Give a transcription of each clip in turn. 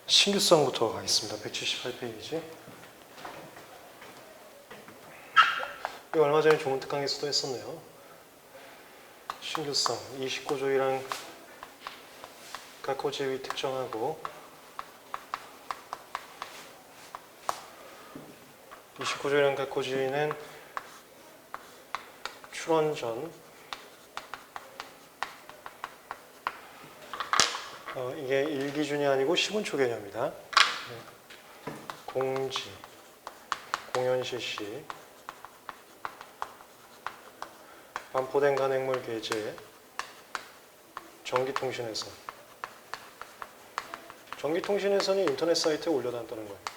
신규성부터 가겠습니다. 178페이지. 이거 얼마 전에 좋은 특강에서도 했었네요. 신규성, 29조이랑 가코제위 특정하고 29조이랑 가코제위는 출원 전 이게 1기준이 아니고 시분초 개념이다. 공지, 공연 실시, 반포된 간행물 게재, 전기통신회선. 전기통신회선이 인터넷 사이트에 올려놨다는 거예요.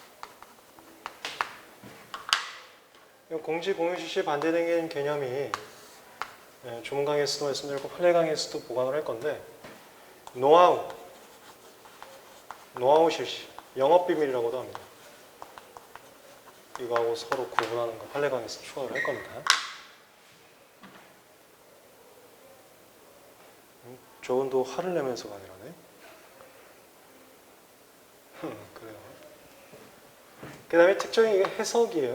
공지, 공연 실시에 반대되는 개념이 조문 강의에서도 말씀드렸고 판례 강의에서도 보강을 할 건데 노하우 실시, 영업비밀이라고도 합니다. 이거하고 서로 구분하는 거 판례 강의에서 추가를 할 겁니다. 저분도 화를 내면서 강의하네. 그래요. 그 다음에 특정이 해석이에요.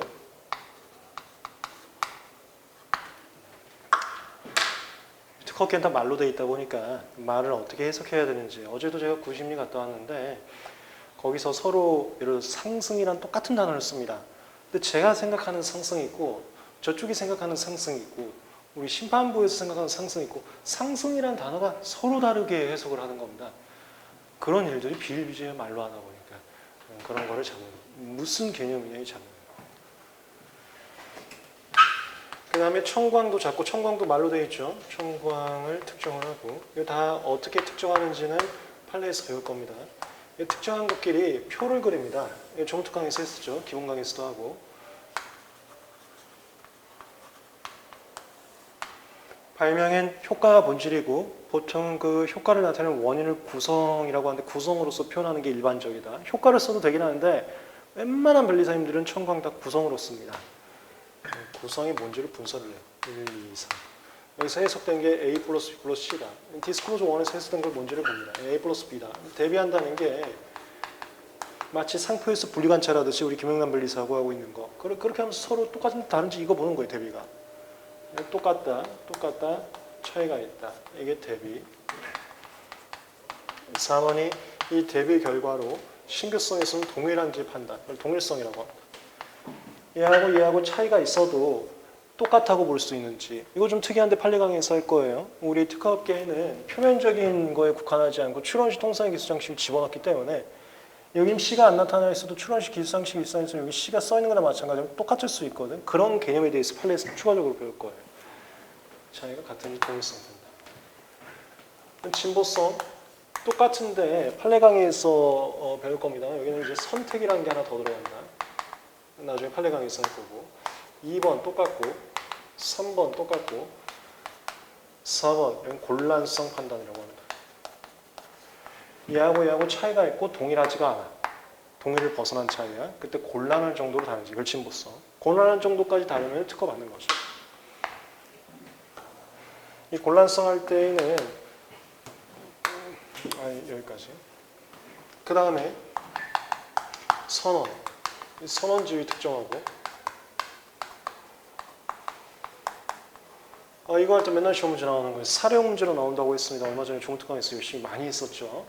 특허기는 다 말로 돼 있다 보니까 말을 어떻게 해석해야 되는지 어제도 제가 구심리 갔다 왔는데 거기서 서로 예를 들어 상승이란 똑같은 단어를 씁니다. 근데 제가 생각하는 상승이 있고 저쪽이 생각하는 상승이 있고 우리 심판부에서 생각하는 상승이 있고 상승이란 단어가 서로 다르게 해석을 하는 겁니다. 그런 일들이 비일비재의 말로 하다 보니까 그런 거를 잡는 무슨 개념이냐 이 잡는 그 다음에 청광도 잡고 청광도 말로 되어 있죠. 청광을 특정을 하고 이거 다 어떻게 특정하는지는 판례에서 배울 겁니다. 특정한 것끼리 표를 그립니다. 정특 강의에서 했었죠. 기본 강의에서도 하고 발명엔 효과가 본질이고 보통 그 효과를 나타내는 원인을 구성이라고 하는데 구성으로서 표현하는 게 일반적이다. 효과를 써도 되긴 하는데 웬만한 변리사님들은 청광 다 구성으로 씁니다. 구성이 뭔지를 분석을 해요. 1, 2, 3. 여기서 해석된 게 A 플러스 B 플러스 C다. 디스클로저 1에서 해석된 걸 뭔지를 봅니다. A 플러스 B다. 대비한다는 게 마치 상표에서 분리관찰하듯이 우리 김영남 변리사하고 하고 있는 거. 그렇게 하면서 서로 똑같은지 다른지 이거 보는 거예요. 대비가. 똑같다. 차이가 있다. 이게 대비. 4번이 이 대비 결과로 신규성에서는 동일한지 판단. 그걸 동일성이라고 합니다. 얘하고 차이가 있어도 똑같다고 볼 수 있는지 이거 좀 특이한데 판례 강의에서 할 거예요. 우리 특허업계에는 표면적인 거에 국한하지 않고 출원시 통상의 기술장식을 집어넣기 때문에 여긴 C가 안 나타나 있어도 출원시 기술장식 일상에서 여기 C가 써 있는 거나 마찬가지로 똑같을 수 있거든. 그런 개념에 대해서 판례에서 추가적으로 배울 거예요. 차이가 같은지 동일성 된다. 진보성 똑같은데 판례 강의에서 배울 겁니다. 여기는 이제 선택이라는 게 하나 더 들어간다. 나중에 판례 강의에서 할 거고 2번 똑같고 3번 똑같고 4번 이건 곤란성 판단이라고 합니다. 얘하고 차이가 있고 동일하지가 않아. 동일을 벗어난 차이야. 그때 곤란한 정도로 다른지 이걸 진보성. 곤란한 정도까지 다르면 특허 받는 거죠. 이 곤란성 할 때에는 여기까지. 그 다음에 선언지위 특정하고 이거 할 때 맨날 시험 문제 나오는 거예요. 사례형 문제로 나온다고 했습니다. 얼마 전에 종특강에서 열심히 많이 했었죠.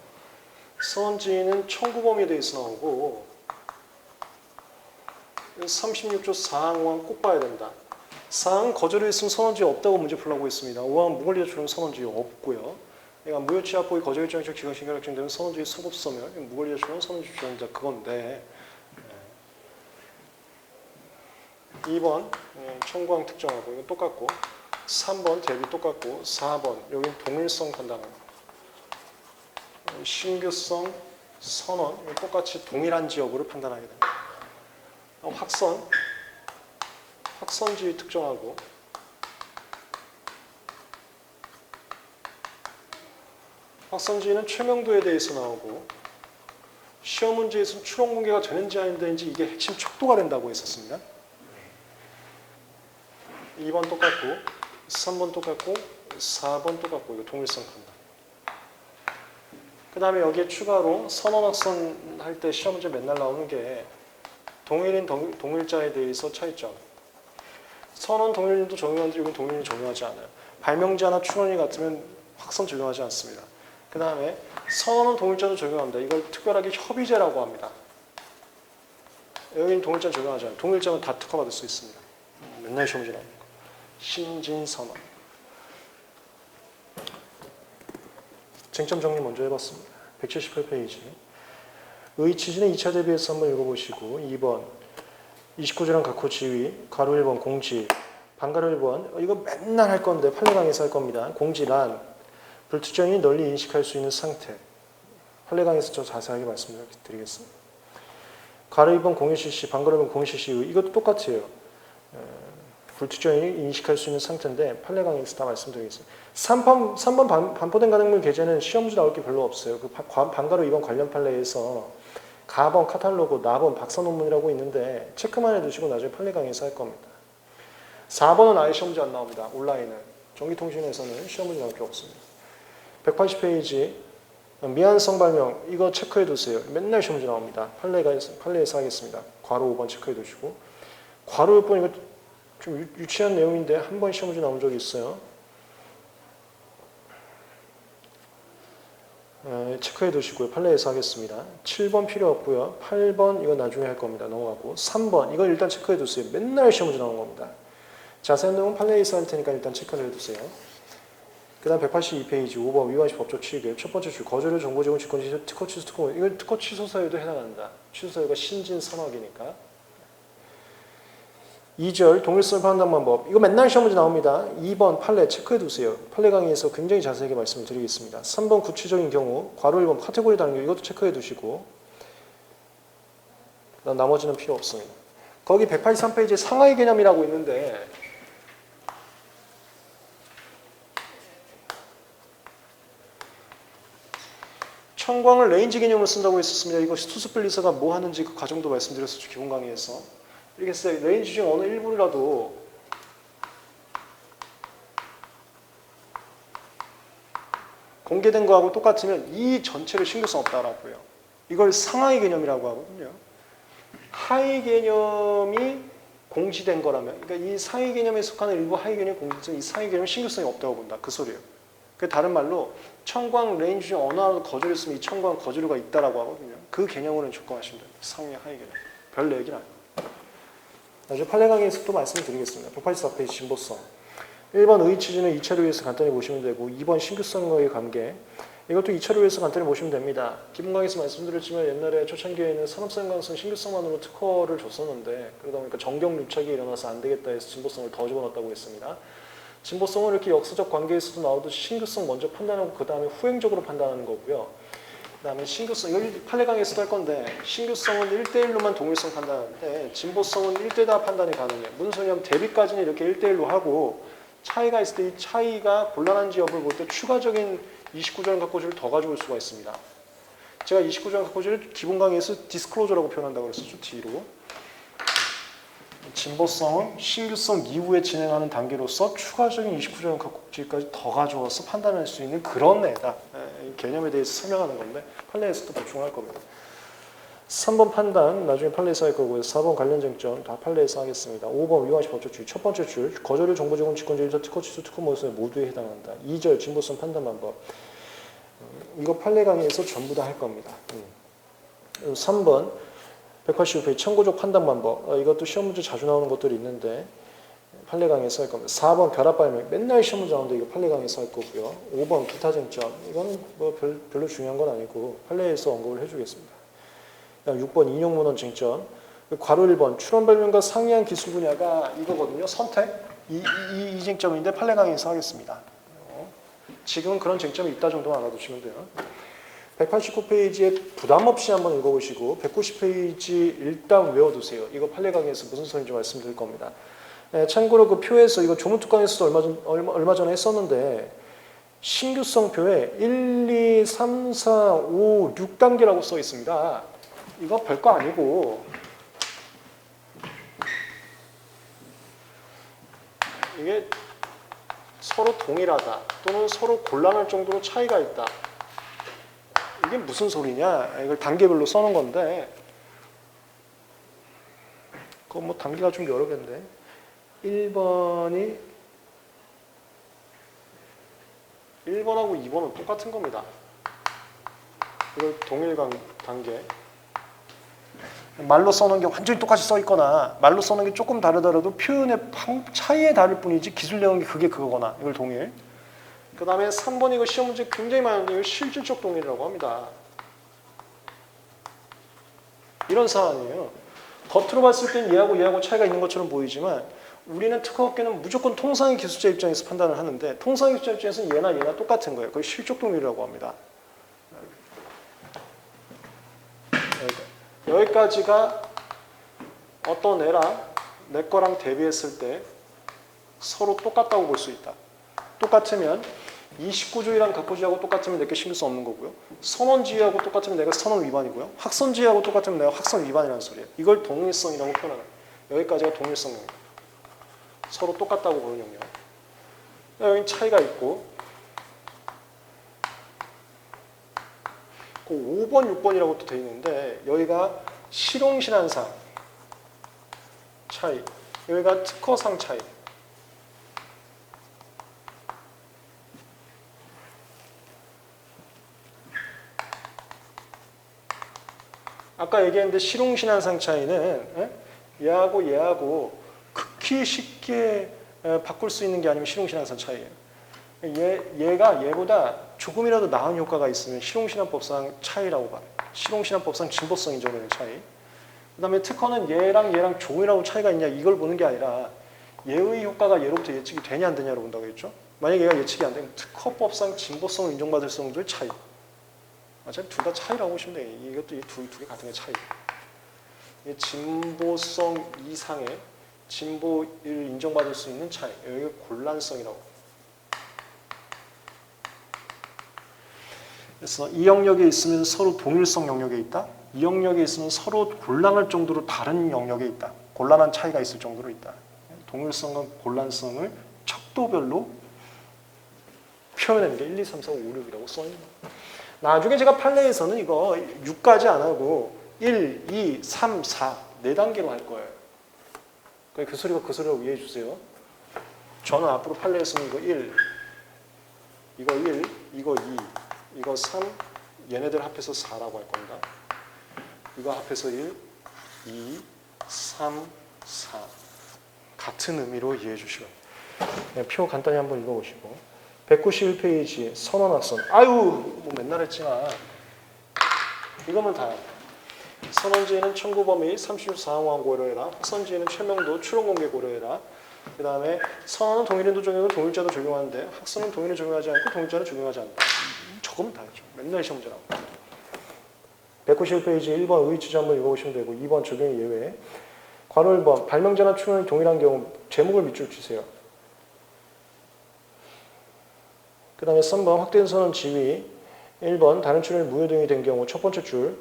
선언지위는 청구범위에 대해서 나오고 36조 4항 5항 꼭 봐야 된다. 4항 거절을 했으면 선언지위 없다고 문제 풀라고 했습니다. 5항 무권리자처럼 선언지위 없고요. 그러니까 무효취합법이 거절일정적 기각신결약정 되면 선언지위 소급서면 무권리자처럼 선언지위 주장자 그건데 2번 청구항 특정하고 이거 똑같고 3번 대비 똑같고 4번 여긴 동일성 판단하고 신규성 선언 이거 똑같이 동일한지 여부를 판단하게 됩니다. 확선지위 특정하고 확선지위는 최명도에 대해서 나오고 시험 문제에서는 추론 공개가 되는지 안 되는지 이게 핵심 척도가 된다고 했었습니다. 2번 똑같고 3번 똑같고 4번 똑같고 이거 동일성 판단. 그 다음에 여기에 추가로 선언학선 할 때 시험 문제 맨날 나오는 게 동일인 동일자에 대해서 차이점. 선언 동일인도 적용하는데 여기 동일인이 적용하지 않아요. 발명자나 추론이 같으면 확선 적용하지 않습니다. 그 다음에 선언은 동일자도 적용합니다. 이걸 특별하게 협의제라고 합니다. 여기는 동일자는 적용하지 않아요. 동일자는 다 특허받을 수 있습니다. 맨날 시험 문제 나오는 거. 신진선언. 쟁점 정리 먼저 해봤습니다. 178페이지. 의치진의 2차 대비해서 한번 읽어보시고 2번 29조랑 각호 지위 가로 1번 공지 반가로 1번 이거 맨날 할 건데 판례강에서 할 겁니다. 공지란 불특정인이 널리 인식할 수 있는 상태. 판례강에서 좀 자세하게 말씀드리겠습니다. 가로 2번 공유실시 반가로 1번 공유실시 이것도 똑같아요. 불특정인이 인식할 수 있는 상태인데 판례강에서 다 말씀드리겠습니다. 3번 반포된 가능물 계제는 시험 문제 나올 게 별로 없어요. 그 반가로 2번 관련 판례에서 가번 카탈로그, 나번 박사 논문이라고 있는데 체크만 해두시고 나중에 판례강에서 할 겁니다. 4번은 아예 시험 문제 안 나옵니다. 온라인은. 전기통신에서는 시험 문제 나올 게 없습니다. 180페이지 미안성 발명 이거 체크해두세요. 맨날 시험 문제 나옵니다. 판례에서 하겠습니다. 괄호 5번 체크해두시고 괄호 6번 이거 좀 유치한 내용인데 한 번 시험 문제 나온 적이 있어요. 체크해 두시고요. 판례에서 하겠습니다. 7번 필요 없고요. 8번 이거 나중에 할 겁니다. 넘어가고 3번 이거 일단 체크해 두세요. 맨날 시험 문제 나온 겁니다. 자세한 내용은 판례에서 할 테니까 일단 체크를 해두세요. 그 다음 182페이지 5번 위반시 법적 취급 첫 번째 줄 거절을 정보 제공 직권 취소 특허 취소 특허 이건 특허 취소 사유도 해당한다. 취소 사유가 신진 선악이니까. 2절 동일성 판단 방법 이거 맨날 시험 문제 나옵니다. 2번 판례 체크해 두세요. 판례 강의에서 굉장히 자세하게 말씀을 드리겠습니다. 3번 구체적인 경우 괄호 1번 카테고리 다른 경우 이것도 체크해 두시고 나머지는 필요 없습니다. 거기 183페이지에 상하이 개념이라고 있는데 청광을 레인지 개념으로 쓴다고 했었습니다. 이거 투스플리서가 뭐 하는지 그 과정도 말씀드렸었죠. 기본 강의에서. 이렇게 써요. 레인지 중 어느 일부라도 공개된 거하고 똑같으면 이 전체를 신경성 없다라고요. 이걸 상하이 개념이라고 하거든요. 하이 개념이 공시된 거라면, 그러니까 이 상위 개념에 속하는 일부 하위 개념이 공시된 이 상위 개념은 신규성이 없다고 본다. 그 소리예요. 그 다른 말로 청광 레인지 중 어느 하나도 거절했으면 이 청광 거절류가 있다라고 하거든요. 그 개념으로는 접근하시면 됩니다. 상위 하위 개념. 별 얘기는 아니에요. 나중에 판례 강의에서 또 말씀드리겠습니다. 184페이지 진보성. 1번 의치진을 2차로에서 간단히 보시면 되고 2번 신규성과의 관계. 이것도 2차로에서 간단히 보시면 됩니다. 기본 강의에서 말씀드렸지만 옛날에 초창기에는 산업성 강성 신규성만으로 특허를 줬었는데 그러다 보니까 정경유착이 일어나서 안 되겠다 해서 진보성을 더 집어넣었다고 했습니다. 진보성은 이렇게 역사적 관계에서도 나오듯이 신규성 먼저 판단하고 그 다음에 후행적으로 판단하는 거고요. 그 다음에 신규성, 여기 판례 강의에서도 할 건데 신규성은 1대1로만 동일성 판단하는데 진보성은 1대1 판단이 가능해요. 무슨 소리냐면 대비까지는 이렇게 1대1로 하고 차이가 있을 때 이 차이가 곤란한지 여부를 볼 때 추가적인 29조랑 각호지를 더 가져올 수가 있습니다. 제가 29조랑 각호지를 기본 강의에서 디스클로저라고 표현한다고 그랬었죠. 뒤로. 진보성은 신규성 이후에 진행하는 단계로서 추가적인 29조랑 각호지까지 더 가져와서 판단할 수 있는 그런 애다. 이 개념에 대해서 설명하는 건데 판례에서도 보충할 겁니다. 3번 판단 나중에 판례에서 할 거고요. 4번 관련 쟁점 다 판례에서 하겠습니다. 5번 위반시 법적 주의 첫 번째 줄 거절을 정보 제공 직권제일자 특허 취소 특허 모습에 모두에 해당한다. 2절 진보성 판단 방법 이거 판례 강의에서 전부 다 할 겁니다. 3번 185페이지 청구적 판단 방법 이것도 시험 문제 자주 나오는 것들이 있는데 판례 강의에서 할 겁니다. 4번 결합 발명 맨날 시험 문제 나오는데 이거 판례 강의에서 할 거고요. 5번 기타 쟁점 이거는 뭐 별로 중요한 건 아니고 판례에서 언급을 해주겠습니다. 6번 인용문헌 쟁점 괄호 1번 출원 발명과 상이한 기술 분야가 이거거든요. 선택 이 쟁점인데 판례 강의에서 하겠습니다. 지금은 그런 쟁점이 있다 정도만 알아두시면 돼요. 189페이지에 부담 없이 한번 읽어보시고 190페이지 일단 외워두세요. 이거 판례 강의에서 무슨 소리인지 말씀드릴 겁니다. 참고로 그 표에서 이거 조문특강에서도 얼마 전에 했었는데 신규성 표에 1, 2, 3, 4, 5, 6단계라고 써 있습니다. 이거 별거 아니고 이게 서로 동일하다 또는 서로 곤란할 정도로 차이가 있다. 이게 무슨 소리냐? 이걸 단계별로 써놓은 건데 그거 뭐 단계가 좀 여러 개인데 1번하고 2번은 똑같은 겁니다. 이걸 동일 단계. 말로 써놓은 게 완전히 똑같이 써 있거나 말로 써놓은 게 조금 다르더라도 표현의 차이에 다를 뿐이지 기술 내용이 그거거나 이걸 동일. 그 다음에 3번 이거 시험 문제 굉장히 많은데 이걸 실질적 동일이라고 합니다. 이런 사안이에요. 겉으로 봤을 땐 얘하고 차이가 있는 것처럼 보이지만 우리는 특허업계는 무조건 통상의 기술자 입장에서 판단을 하는데 통상의 기술자 입장에서는 얘나 똑같은 거예요. 그걸 실적 동일이라고 합니다. 여기까지가 어떤 애랑 내 거랑 대비했을 때 서로 똑같다고 볼 수 있다. 똑같으면 29조이랑 각부지하고 똑같으면 내게 신경 쓰 없는 거고요. 선언지휘하고 똑같으면 내가 선언 위반이고요. 확선지휘하고 똑같으면 내가 확선 위반이라는 소리예요. 이걸 동일성이라고 표현하는 거예요. 여기까지가 동일성 영역. 서로 똑같다고 보는 영역. 여기 차이가 있고 그 5번, 6번이라고 또 돼 있는데 여기가 실용신안상 차이, 여기가 특허상 차이. 아까 얘기했는데 실용신안상 차이는 얘하고 극히 쉽게 바꿀 수 있는 게 아니면 실용신안상 차이예요. 얘가 얘보다 조금이라도 나은 효과가 있으면 실용신안법상 차이라고 봐요. 실용신안법상 진보성 인정되는 차이. 그 다음에 특허는 얘랑 조금이라도 차이가 있냐 이걸 보는 게 아니라 얘의 효과가 얘로부터 예측이 되냐 안 되냐로 본다고 했죠. 만약에 얘가 예측이 안 되면 특허법상 진보성을 인정받을 정도의 차이. 어차피 둘 다 차이라고 보시면 돼요. 이것도 이 두 개 같은 게 차이. 진보성 이상의 진보를 인정받을 수 있는 차이. 여기가 곤란성이라고. 그래서 이 영역에 있으면 서로 동일성 영역에 있다. 이 영역에 있으면 서로 곤란할 정도로 다른 영역에 있다. 곤란한 차이가 있을 정도로 있다. 동일성과 곤란성을 척도별로 표현하는 게 1, 2, 3, 4, 5, 6이라고 써있는 거예요. 나중에 제가 판례에서는 이거 6까지 안 하고 1, 2, 3, 4, 4단계로 할 거예요. 그 소리가 그 소리라고 이해해 주세요. 저는 앞으로 판례에서는 이거 1, 이거 1, 이거 2, 이거 3, 얘네들 합해서 4라고 할 겁니다. 이거 합해서 1, 2, 3, 4. 같은 의미로 이해해 주시고. 그냥 표 간단히 한번 읽어보시고. 191페이지 선언확선. 아유 뭐 맨날 했지만 이거면 다야. 선언지에는 청구 범위 34항 고려해라. 확선지에는 최명도 추론공개 고려해라. 그 다음에 선언은 동일인도 적용하고 동일자도 적용하는데 확선은 동일을 적용하지 않고 동일자는 적용하지 않는다. 적으면 다죠. 맨날 시험 문제 나옵니다. 191페이지 1번 의의취지 한번 읽어보시면 되고 2번 적용의 예외. 괄호 1번 발명자나 추론이 동일한 경우 제목을 밑줄 치세요. 그 다음에 3번 확대된 선언 지위 1번 다른 추론이 무효 등이 된 경우 첫 번째 줄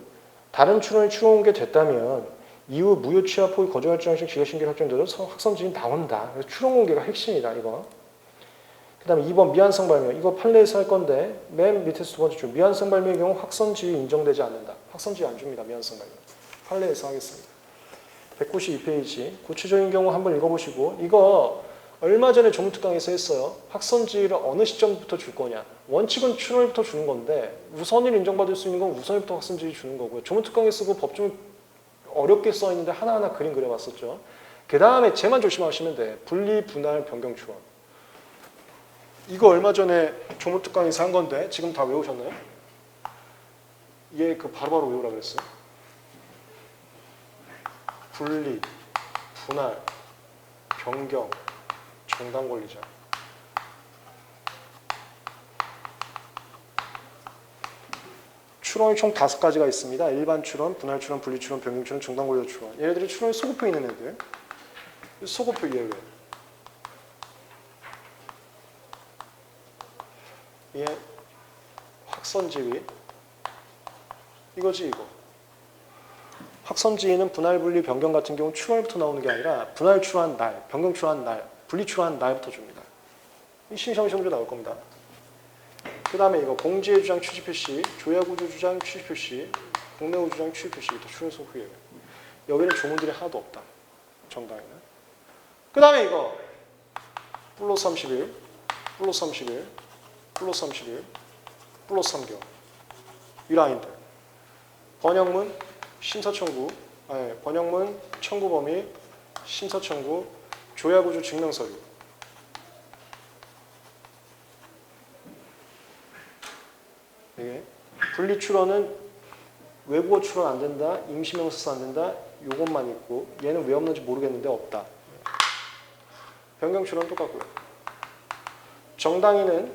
다른 추론이 추론게 됐다면 이후 무효 취하 포기 거절 결정식 지가신계를 확정돼도 확선지는 나온다. 그래서 추론 공개가 핵심이다 이거. 그 다음에 2번 미완성 발명 이거 판례에서 할 건데 맨 밑에서 두 번째 줄 미완성 발명의 경우 확선 지위 인정되지 않는다. 확선 지위 안 줍니다. 미완성 발명. 판례에서 하겠습니다. 192페이지 구체적인 경우 한번 읽어보시고 이거 얼마 전에 조문특강에서 했어요. 확선지위를 어느 시점부터 줄 거냐. 원칙은 추론일부터 주는 건데 우선일 인정받을 수 있는 건 우선일부터 확선지위 주는 거고요. 조문특강에서 그 법정을 어렵게 써있는데 하나하나 그림 그려봤었죠. 그 다음에 쟤만 조심하시면 돼. 분리, 분할, 변경, 추론. 이거 얼마 전에 조문특강에서 한 건데 지금 다 외우셨나요? 얘 그 바로바로 외우라 그랬어요. 분리, 분할, 변경, 정당 권리자. 추론이 총 5가지가 있습니다. 일반 추론, 분할 추론, 분리 추론, 변경 추론, 정당 권리자 추론. 얘네들이 추론이 소급표 있는 애들. 소급표 예외. 얘 확선지위. 이거지 이거. 확선지위는 분할, 분리, 변경 같은 경우 추론부터 나오는 게 아니라 분할 추론한 날, 변경 추론한 날, 분리 추론한 날부터 줍니다. 이 시험에 나올 겁니다. 그 다음에 이거 공지의 주장 취지 표시, 조약구조 주장 취지 표시, 국내우 주장 취지 표시, 또 출연소 후예. 여기는 조문들이 하나도 없다. 정당에는. 그 다음에 이거 플러스 31, 플러스 31, 플러스 31, 플러스 3개월. 이 라인들. 번역문, 심사청구, 번역문, 청구 범위, 심사청구, 조약구조 증명서류. 이게 분리 출원은 외국어 출원 안 된다, 임시명사서 안 된다, 요것만 있고 얘는 왜 없는지 모르겠는데 없다. 변경 출원 똑같고요. 정당인은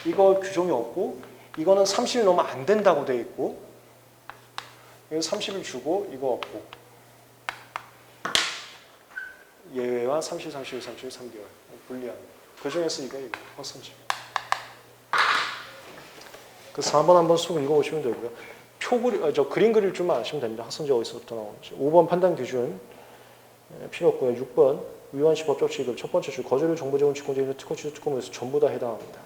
이거 규정이 없고 이거는 30일 넘으면 안 된다고 돼 있고 이건 30일 주고 이거 없고 예외와 30일, 30일, 30일, 3개월 분리한 그 중에서 이거 확선지. 그 4번 한번 쑥 읽어보시면 되고요. 그림 그릴 줄만 아시면 됩니다. 학선지 어디서부터 나오는지. 5번 판단 기준 필요 없고요. 6번 위반시 법적 취급 첫 번째 줄 거주를 정보 제공 직권제공 특허 취소 특허물에서 전부 다 해당합니다.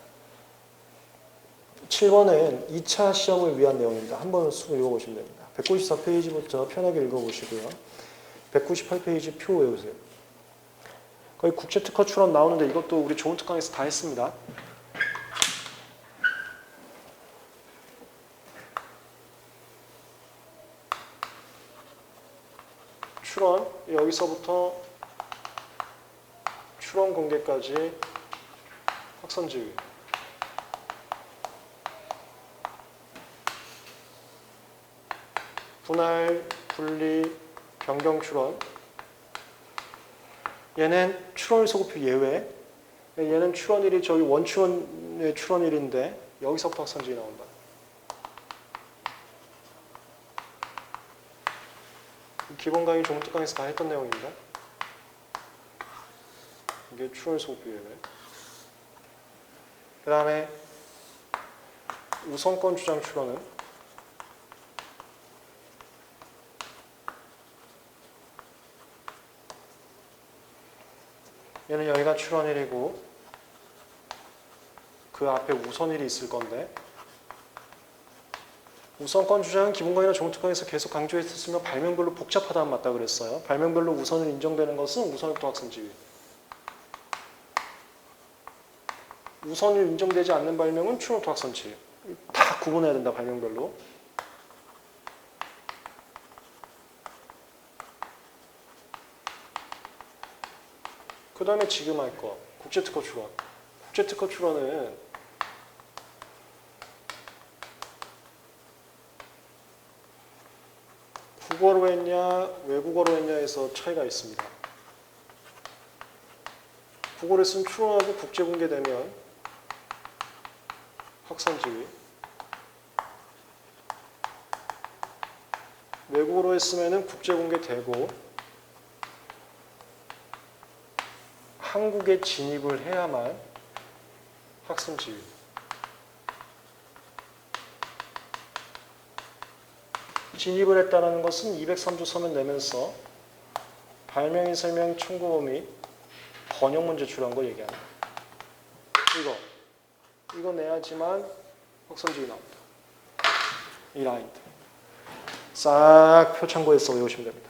7번은 2차 시험을 위한 내용입니다. 한번 쑥 읽어보시면 됩니다. 194페이지부터 편하게 읽어보시고요. 198페이지 표 외우세요. 거의 국제특허 출원 나오는데 이것도 우리 좋은 특강에서 다 했습니다. 출원, 여기서부터 출원 공개까지 확선지휘. 분할, 분리, 변경 출원. 얘는 출원일 소급표 예외. 얘는 출원일이 저기 원출원의 출원일인데 여기서부터 확선지휘 나온다. 기본 강의 조문특강에서 다 했던 내용입니다. 이게 출원일 소급표 예외. 그 다음에 우선권 주장 출원은 얘는 여기가 출원일이고 그 앞에 우선일이 있을 건데 우선권 주장은 기본 강의나 조문특강에서 계속 강조했었으면 발명별로 복잡하다는 맞다 그랬어요. 발명별로 우선을 인정되는 것은 우선일도 확선지휘. 우선을 인정되지 않는 발명은 출원일도 확선지휘. 다 구분해야 된다 발명별로. 그 다음에 지금 할 거 국제특허 출원. 국제특허 출원은 국어로 했냐 외국어로 했냐에서 차이가 있습니다. 국어로 했으면 출원하고 국제공개되면 확선지휘. 외국어로 했으면 국제공개되고 한국에 진입을 해야만 확선지휘. 진입을 했다는 것은 203조 서면 내면서 발명인 설명 청구 범위 번역 문제 출한 거 얘기합니다. 이거 내야지만 확선지휘 나옵니다. 이 라인들 싹 표 참고해서 외우시면 됩니다.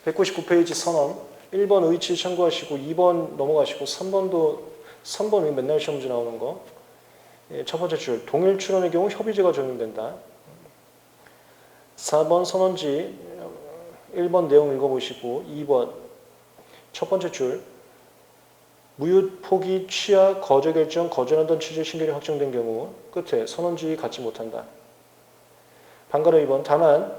199페이지 선언 1번 의치 참고하시고 2번 넘어가시고 3번이 맨날 시험 문제 나오는 거. 첫 번째 줄 동일 출원의 경우 협의제가 적용된다. 4번 선언지 1번 내용 읽어보시고 2번 첫 번째 줄 무효 포기 취하 거저 결정 거절한다는 취지의 신결이 확정된 경우 끝에 선언지 갖지 못한다. 반가로 2번 다만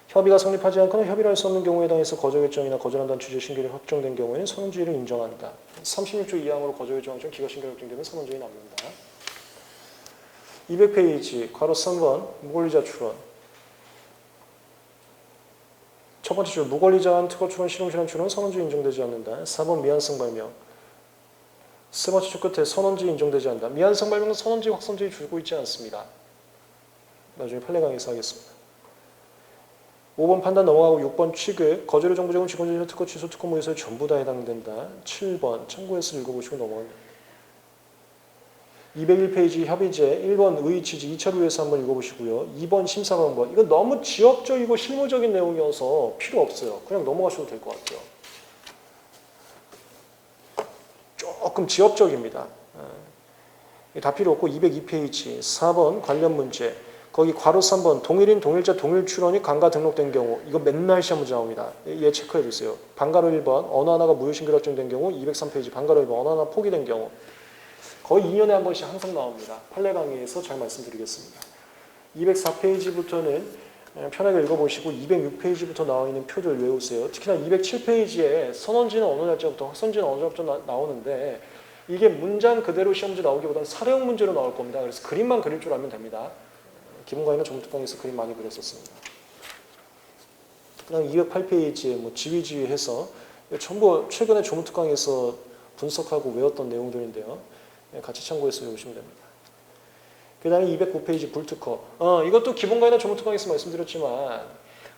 협의가 성립하지 않거나 협의를 할 수 없는 경우에 해당해서 거저 결정이나 거절한다는 취지의 신결이 확정된 경우에는 선언지를 인정한다. 36조 2항으로 거저 결정한 중 기각 신결이 확정되면 선언지에 남는다. 200페이지 괄호 3번 무권리자 출원. 첫 번째 줄 무권리자한 특허 출원 실용실현 출원 선언지 인정되지 않는다. 4번 미안성 발명. 세 번째 줄 끝에 선언지 인정되지 않는다. 미안성 발명은 선언지 확선지 주고 있지 않습니다. 나중에 판례 강의에서 하겠습니다. 5번 판단 넘어가고 6번 취급 거절의 정보 제공 직권제공 특허 취소 특허 무효서에 전부 다 해당된다. 7번 참고해서 읽어보시고 넘어갑니다. 201페이지 협의제 1번 의의 취지 2차 루에서 한번 읽어보시고요. 2번 심사 방법. 이건 너무 지역적이고 실무적인 내용이어서 필요 없어요. 그냥 넘어가셔도 될 것 같아요. 조금 지역적입니다. 다 필요 없고 202페이지 4번 관련 문제. 거기 괄호 3번 동일인 동일자 동일 출원이 관가 등록된 경우 이거 맨날 시험 문제 나옵니다. 얘 체크해 주세요. 방가로 1번 어느 하나가 무효신규락정 된 경우 203페이지 방가로 1번 어느 하나 포기된 경우 거의 2년에 한 번씩 항상 나옵니다. 판례 강의에서 잘 말씀드리겠습니다. 204페이지부터는 편하게 읽어보시고 206페이지부터 나와 있는 표들 외우세요. 특히나 207페이지에 선언지는 어느 날짜부터 확선지는 어느 날짜부터 나오는데 이게 문장 그대로 시험 문제 나오기보다는 사례형 문제로 나올 겁니다. 그래서 그림만 그릴 줄 알면 됩니다. 기본과에는 조문특강에서 그림 많이 그렸었습니다. 그다음 208페이지에 뭐 지휘해서 전부 최근에 조문특강에서 분석하고 외웠던 내용들인데요. 같이 참고해서 외우시면 됩니다. 그 다음에 209페이지 불특허. 이것도 기본과에는 조문특강에서 말씀드렸지만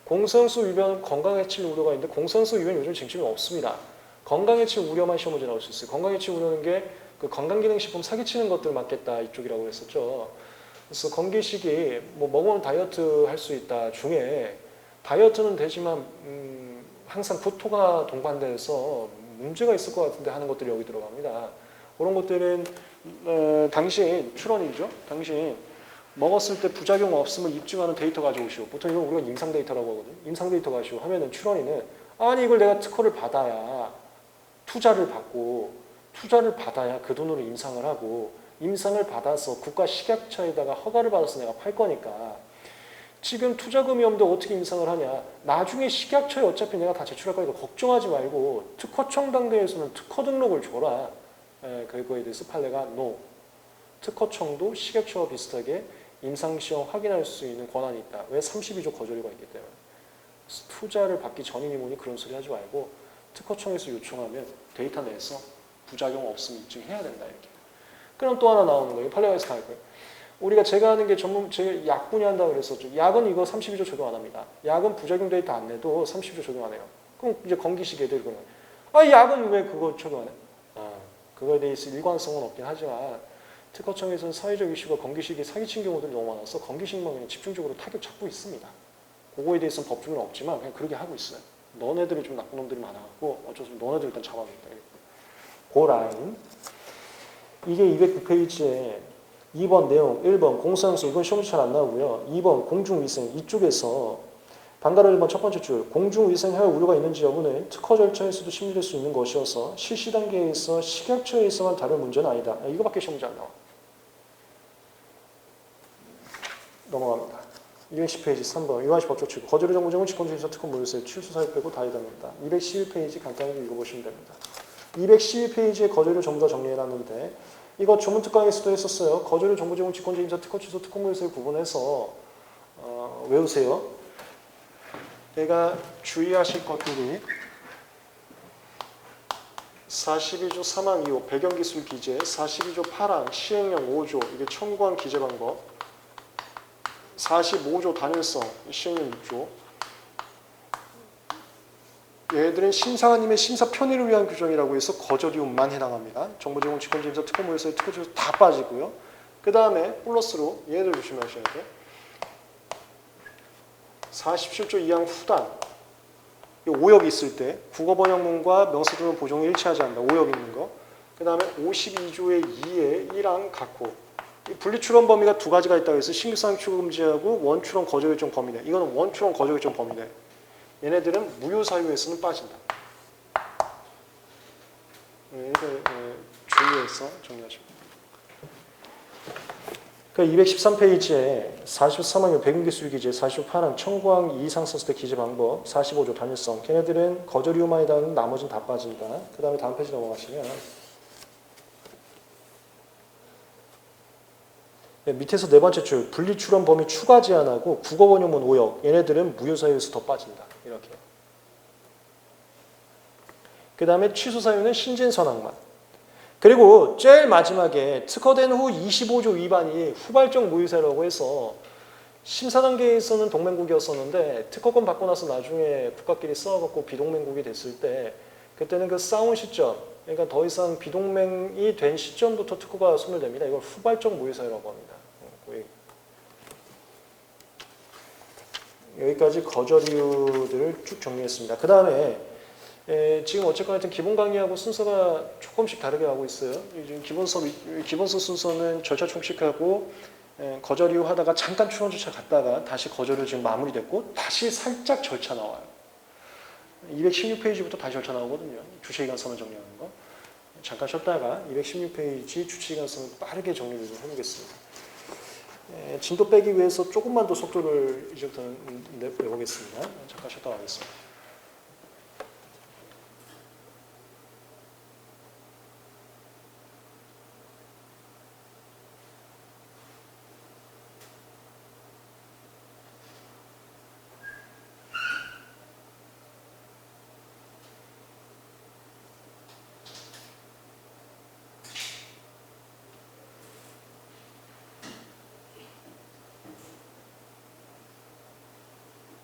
공성수 위반 건강해칠 우려가 있는데 공성수 위반 요즘 쟁점이 없습니다. 건강해칠 우려만 시험 문제 나올 수 있어요. 건강해칠 우려는 게 그 건강기능식품 사기치는 것들 맞겠다 이쪽이라고 했었죠. 그래서 건기식이 뭐 먹으면 다이어트 할 수 있다 중에 다이어트는 되지만 항상 구토가 동반돼서 문제가 있을 것 같은데 하는 것들이 여기 들어갑니다. 그런 것들은 당신 출원이죠. 당신 먹었을 때 부작용 없음을 입증하는 데이터 가져오시오. 보통 이건 우리가 임상 데이터라고 하거든요. 임상 데이터 가지고 하면은 출원이는 아니 이걸 내가 특허를 받아야 투자를 받아야 그 돈으로 임상을 하고 임상을 받아서 국가 식약처에다가 허가를 받아서 내가 팔 거니까 지금 투자금이 없는데 어떻게 임상을 하냐. 나중에 식약처에 어차피 내가 다 제출할 거니까 걱정하지 말고 특허청 단계에서는 특허 등록을 줘라. 그거에 대해서 판례가 NO. 특허청도 식약처와 비슷하게 임상시험 확인할 수 있는 권한이 있다. 왜? 32조 거절유가 있기 때문에. 투자를 받기 전이니 뭐니 그런 소리 하지 말고 특허청에서 요청하면 데이터 내서 부작용 없음 입증해야 된다. 이렇게. 그럼 또 하나 나오는 거예요. 판례가에서 다 할 거예요. 우리가 제가 하는 게 제가 약 분야한다 그랬었죠. 약은 이거 32조 적용 안 합니다. 약은 부작용 데이터 안 내도 32조 적용 안 해요. 그럼 이제 건기식 애들이 그러는 거예요. 약은 왜 그거 적용 안 해? 그거에 대해서 일관성은 없긴 하지만 특허청에서는 사회적 이슈가 건기식이 사기친 경우들이 너무 많아서 건기식만 그냥 집중적으로 타격 잡고 있습니다. 그거에 대해서는 법적은 없지만 그냥 그렇게 하고 있어요. 너네들이 좀 나쁜 놈들이 많아갖고 어쩔 수 없이 너네들 일단 잡아야겠다. 그 라인. 이게 209페이지에 2번 내용, 1번 공사항수 이건 시험이 잘 안 나오고요. 2번 공중위생 이쪽에서 방가로 1번 첫 번째 줄 공중위생 해외 우려가 있는지 여부는 특허 절차에서도 심리될 수 있는 것이어서 실시 단계에서 식약처에서만 다룰 문제는 아니다. 이거밖에 시험 문제 안 나와. 넘어갑니다. 210페이지 3번 위반시 법적 취급 거절의 정보제공 직권주의사 특허 무효세 취소 사유 빼고 다 해당합니다. 211페이지 간단히 읽어보시면 됩니다. 212페이지에 거절료 전부 다 정리해놨는데 이거 조문특강에서도 했었어요. 거절료 정보 제공 직권주의사 특허 취소 특허 무효세 구분해서 외우세요. 내가 주의하실 것들이 42조 3항 2호 배경기술 기재 42조 8항 시행령 5조 이게 청구한 기재 방법 45조 단일성 시행령 6조 얘들은 심사관님의 심사 편의를 위한 규정이라고 해서 거절이움만 해당합니다. 정보 제공 직권주의사 특허 무효세 특허 취소 다 빠지고요. 그 다음에 플러스로 얘들 조심하셔야 돼요. 47조 2항 후단 오역이 있을 때 국어 번역문과 명사 등은 보종이 일치하지 않는다. 오역 있는 거. 그 다음에 52조의 2의 1항 각호 분리출원 범위가 두 가지가 있다고 해서 신규상 추구 금지하고 원출원 거절 결정 범위네. 이거는 원출원 거절 결정 범위네. 얘네들은 무효 사유에서는 빠진다. 주의해서 정리하시고. 그러니까 213페이지에 43항 백인기술 기재, 48항 청구항 이상 썼을 때 기재 방법, 45조 단일성. 걔네들은 거절 이유만 해당하는 나머지는 다 빠진다. 그 다음에 다음 페이지 넘어가시면 밑에서 네 번째 줄 분리출원 범위 추가 제한하고 국어 번역문 오역. 얘네들은 무효 사유에서 더 빠진다. 이렇게. 그 다음에 취소 사유는 신진선항만. 그리고 제일 마지막에 특허된 후 25조 위반이 후발적 무효사라고 해서 심사 단계에서는 동맹국이었었는데 특허권 받고 나서 나중에 국가끼리 싸워갖고 비동맹국이 됐을 때 그때는 그 싸운 시점, 그러니까 더 이상 비동맹이 된 시점부터 특구가 소멸됩니다. 이걸 후발적 모의사유라고 합니다. 여기까지 거절 이유들을 쭉 정리했습니다. 그 다음에 지금 어쨌거나 하여튼 기본 강의하고 순서가 조금씩 다르게 가고 있어요. 지금 기본서 순서는 절차 총칙하고 거절 이유 하다가 잠깐 추론 절차 갔다가 다시 거절 이유 지금 마무리됐고 다시 살짝 절차 나와요. 216페이지부터 다시 절차 나오거든요. 주체기간 선언 정리하는 거. 잠깐 쉬었다가 216페이지 주체기간 선언 빠르게 정리를 좀 해보겠습니다. 진도 빼기 위해서 조금만 더 속도를 이제부터 내보겠습니다. 잠깐 쉬었다 가겠습니다.